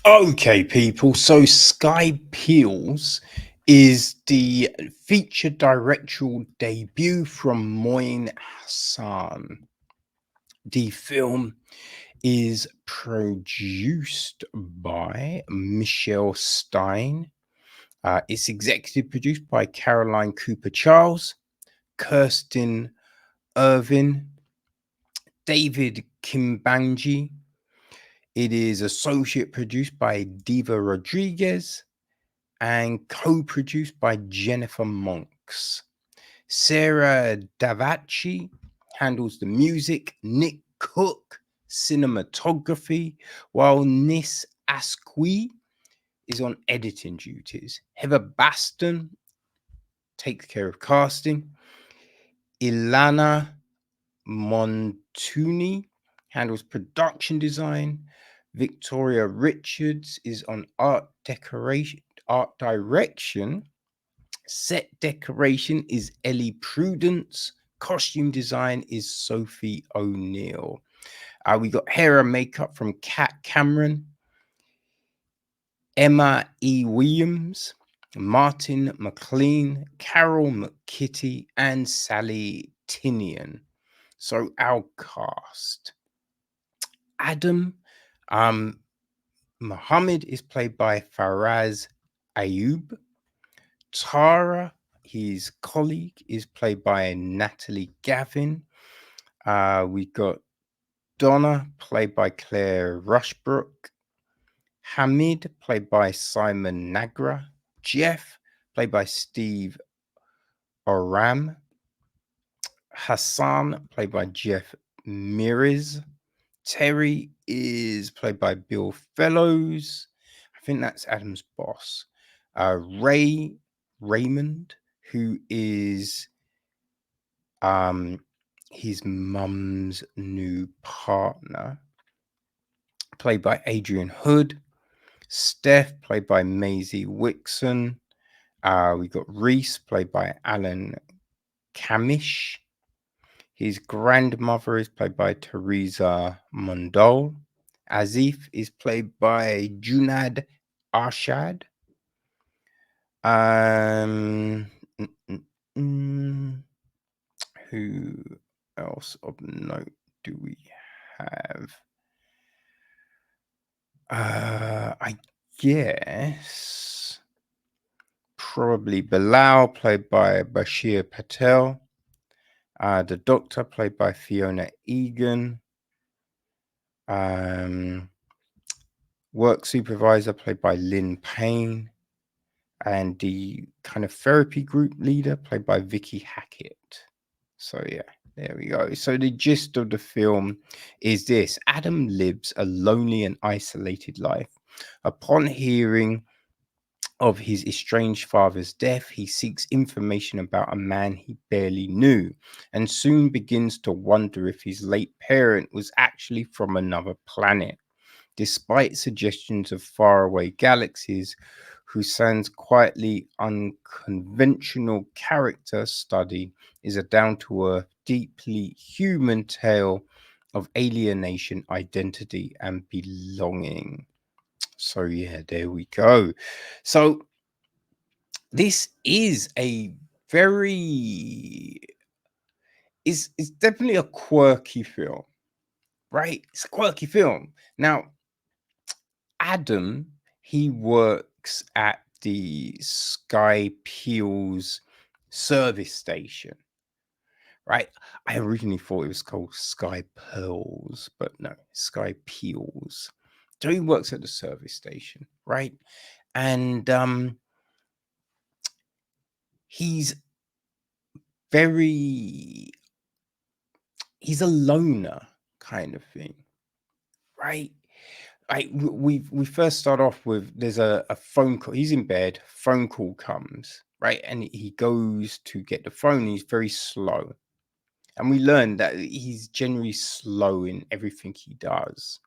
Okay, people. So Sky Peals is the feature directorial debut from Moin Hussain. The film is produced by Michelle Stein. It's executive produced by Caroline Cooper Charles, Kirsten Irvin, David Kimbanji. It is associate produced by Diva Rodriguez and co-produced by Jennifer Monks. Sarah Davachi handles the music, Nick Cook cinematography, while Nis Asqui is on editing duties. Heather Baston takes care of casting. Ilana Montuni handles production design. Victoria Richards is on art direction. Set decoration is Ellie Prudence. Costume design is Sophie O'Neill. We got hair and makeup from Kat Cameron, Emma E. Williams, Martin McLean, Carol McKitty, and Sally Tinian. So our cast. Adam Muhammed is played by Faraz Ayub. Tara, his colleague, is played by Natalie Gavin. We got Donna, played by Claire Rushbrook. Hamid, played by Simon Nagra. Jeff, played by Steve Oram. Hassan, played by Jeff Miriz. Terry is played by Bill Fellows. I think that's Adam's boss. Raymond, who is his mum's new partner, played by Adrian Hood. Steph, played by Maisie Wixon. We got Reese, played by Alan Camish. His grandmother is played by Teresa Mondol. Azif is played by Junad Arshad. Who else of note do we have? I guess probably Bilal, played by Bashir Patel. The Doctor, played by Fiona Egan. Work Supervisor, played by Lynn Payne. And the kind of therapy group leader, played by Vicky Hackett. So yeah, there we go. So the gist of the film is this: Adam lives a lonely and isolated life. Upon hearing of his estranged father's death, he seeks information about a man he barely knew, and soon begins to wonder if his late parent was actually from another planet. Despite suggestions of faraway galaxies, Hussain's quietly unconventional character study is a down-to-earth, deeply human tale of alienation, identity, and belonging. So yeah, there we go. So this is a very it's definitely a quirky film, right? It's a quirky film. Now, Adam, he works at the Sky Peals service station, right? I originally thought it was called Sky Pearls, but no, Sky Peals. So he works at the service station, right? And he's very he's a loner kind of thing, right? We first start off with there's a phone call. He's in bed, phone call comes, right? And he goes to get the phone. He's very slow. And we learn that he's generally slow in everything he does.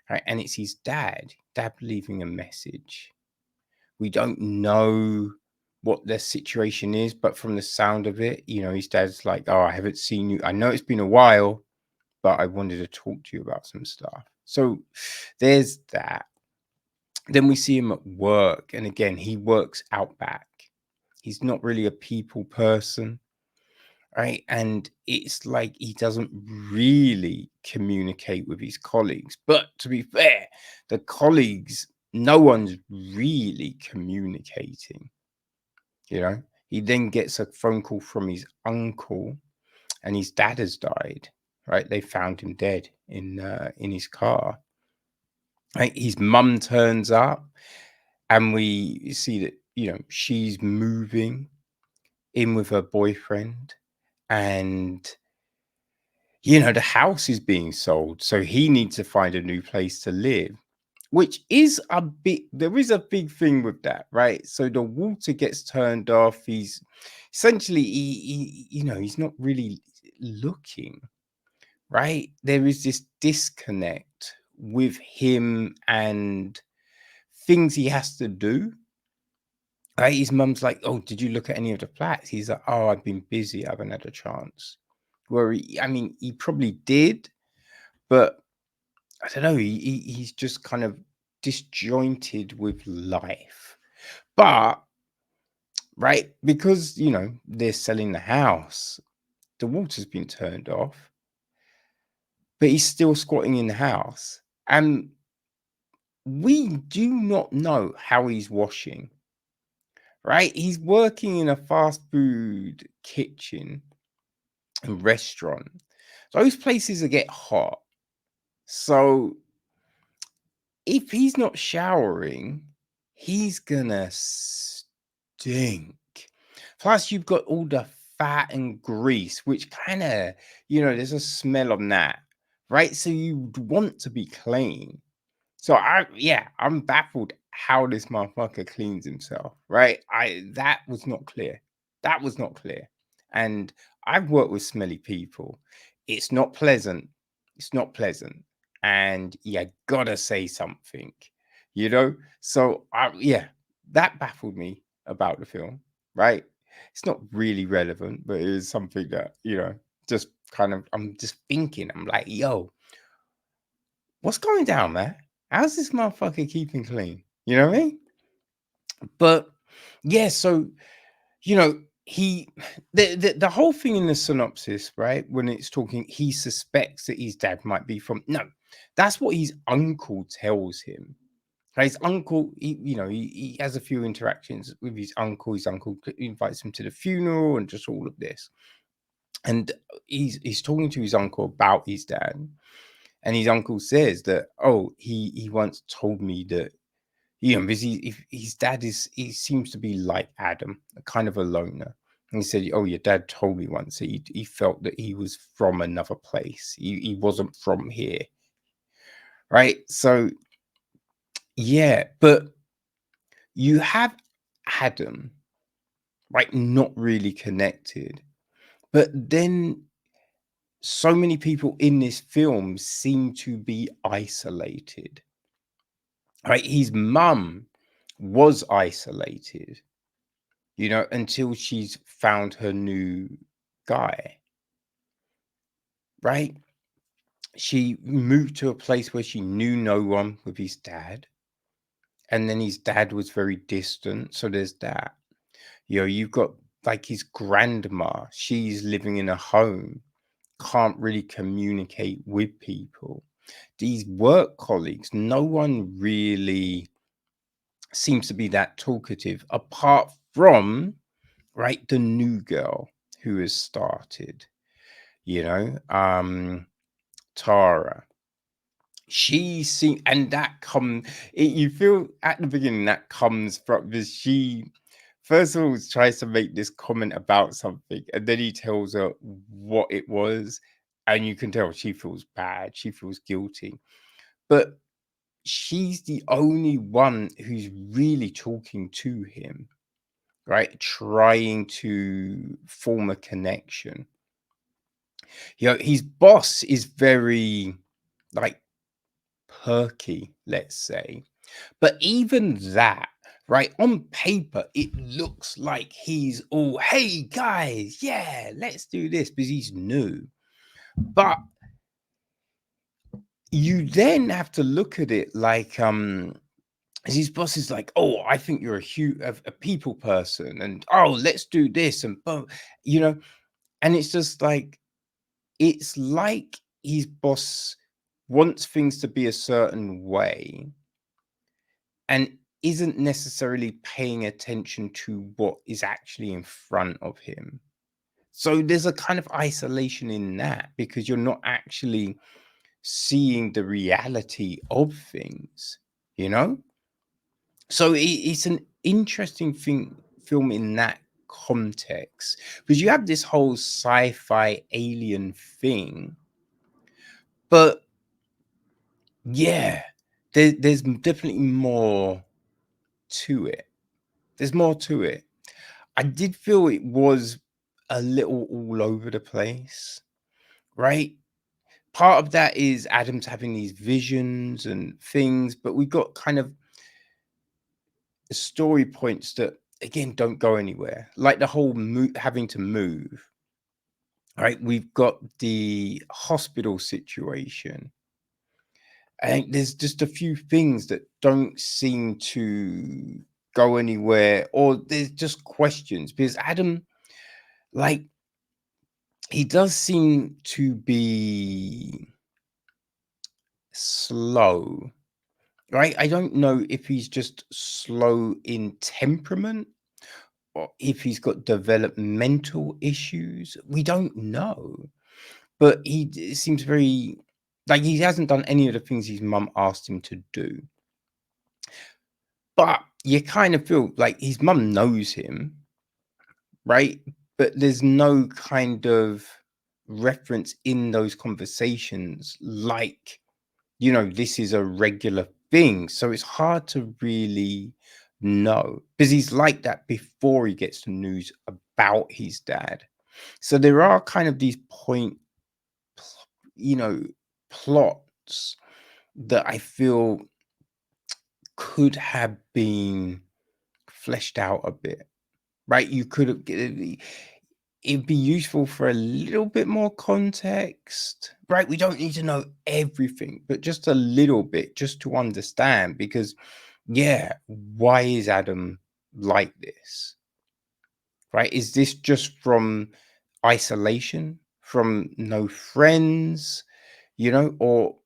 Right? And it's his dad leaving a message. We don't know what their situation is, but from the sound of it, you know, his dad's like, "Oh, I haven't seen you. I know it's been a while, but I wanted to talk to you about some stuff." So there's that. Then we see him at work, and again, he works out back. He's not really a people person, right? And it's like he doesn't really communicate with his colleagues. But to be fair, the colleagues, no one's really communicating, you know? He then gets a phone call from his uncle, and his dad has died, right? They found him dead in his car. Right? His mum turns up, and we see that, she's moving in with her boyfriend, and the house is being sold, so he needs to find a new place to live, which is there is a big thing with that, right? So the water gets turned off. He's essentially, he's not really looking, right? There is this disconnect with him and things he has to do. Right? His mum's like, "Oh, did you look at any of the flats?" He's like, "Oh, I've been busy. I haven't had a chance." Where he probably did, but I don't know. He's just kind of disjointed with life. But right, because they're selling the house, the water's been turned off, but he's still squatting in the house, and we do not know how he's washing. Right, he's working in a fast food kitchen and restaurant. Those places that get hot. So if he's not showering, he's gonna stink. Plus, you've got all the fat and grease, which kind of, there's a smell on that, right? So you want to be clean. So I'm baffled how this motherfucker cleans himself, right? That was not clear. That was not clear. And I've worked with smelly people. It's not pleasant. It's not pleasant. And you gotta say something, you know? So that baffled me about the film, right? It's not really relevant, but it is something that, just kind of I'm just thinking, I'm like, yo, what's going down there? How's this motherfucker keeping clean? You know what I mean? But yeah, so he the whole thing in the synopsis, right? When it's talking, he suspects that his dad might be from that's what his uncle tells him. Right? His uncle, he has a few interactions with his uncle. His uncle invites him to the funeral and just all of this. And he's talking to his uncle about his dad. And his uncle says that, oh, he once told me that, because his dad he seems to be like Adam, a kind of a loner. And he said, oh, your dad told me once that he felt that he was from another place. He wasn't from here. Right. So, yeah, but you have Adam, right, not really connected. But then so many people in this film seem to be isolated. Right, his mum was isolated, until she's found her new guy. Right, she moved to a place where she knew no one with his dad, and then his dad was very distant. So there's that. You've got like his grandma. She's living in a home, can't really communicate with people. These work colleagues, no one really seems to be that talkative, apart from right the new girl who has started, Tara. She seems, and you feel at the beginning that comes from this. She first of all tries to make this comment about something, and then he tells her what it was, and you can tell she feels bad, she feels guilty, but she's the only one who's really talking to him, right? Trying to form a connection. His boss is very like perky, let's say. But even that, right, on paper, it looks like he's all, hey guys, yeah, let's do this because he's new. But you then have to look at it like his boss is like, "Oh, I think you're a people person, and oh, let's do this," and boom, you know, and it's like his boss wants things to be a certain way and isn't necessarily paying attention to what is actually in front of him. So there's a kind of isolation in that because you're not actually seeing the reality of things, you know? So it's an interesting film in that context because you have this whole sci-fi alien thing, but yeah, there's definitely more to it. There's more to it. I did feel it was a little all over the place, right? Part of that is Adam's having these visions and things, but we got kind of story points that again don't go anywhere, like the whole having to move. Right, we've got the hospital situation. I think there's just a few things that don't seem to go anywhere, or there's just questions because Adam, like, he does seem to be slow, right? I don't know if he's just slow in temperament or if he's got developmental issues. We don't know. But it seems very like he hasn't done any of the things his mum asked him to do. But you kind of feel like his mum knows him, right? But there's no kind of reference in those conversations like, this is a regular thing. So it's hard to really know because he's like that before he gets the news about his dad. So there are kind of these you know, plots that I feel could have been fleshed out a bit, right? You could have, it'd be useful for a little bit more context, right? We don't need to know everything, but just a little bit just to understand because, yeah, why is Adam like this, right? Is this just from isolation, from no friends? Or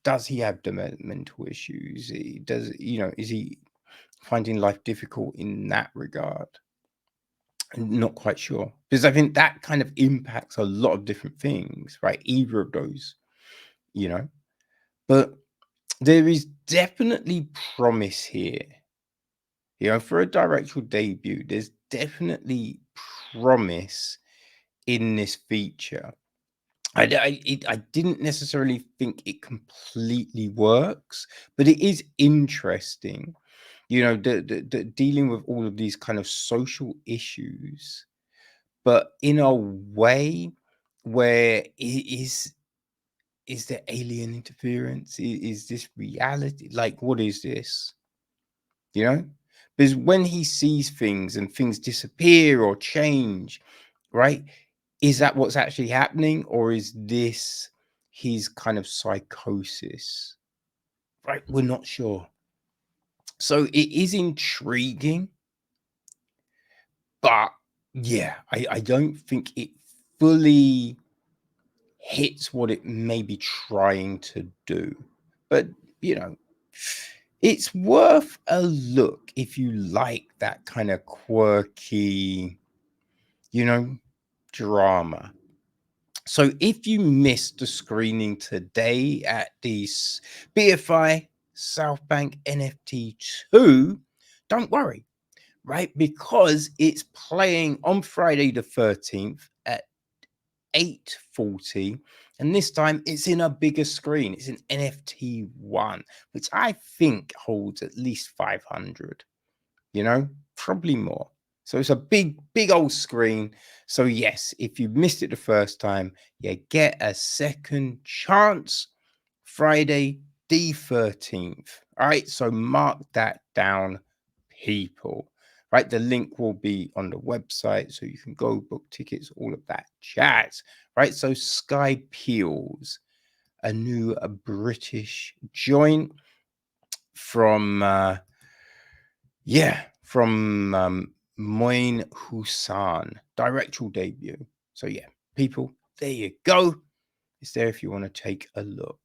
does he have developmental issues? Is he finding life difficult in that regard? I'm not quite sure because I think that kind of impacts a lot of different things, right? Either of those, you know. But there is definitely promise here, for a directorial debut. There's definitely promise in this feature. I didn't necessarily think it completely works, but it is interesting, the dealing with all of these kind of social issues, but in a way where is there alien interference? Is this reality? Like, what is this? You know? Because when he sees things and things disappear or change, right? Is that what's actually happening, or is this his kind of psychosis? Right? We're not sure. So it is intriguing, but yeah, I don't think it fully hits what it may be trying to do. But you know, it's worth a look if you like that kind of quirky, drama. So if you missed the screening today at the BFI South Bank NFT2, don't worry, right? Because it's playing on Friday the 13th at 8:40, and this time it's in a bigger screen. It's an NFT1, which I think holds at least 500, probably more. So it's a big old screen. So yes, if you missed it the first time, you get a second chance. Friday the 13th. All right, so mark that down, people. Right, the link will be on the website, so you can go book tickets, all of that jazz. Right, so Sky Peals, a new British joint. from Moin Hussain, directorial debut. So yeah, people, there you go. It's there if you want to take a look.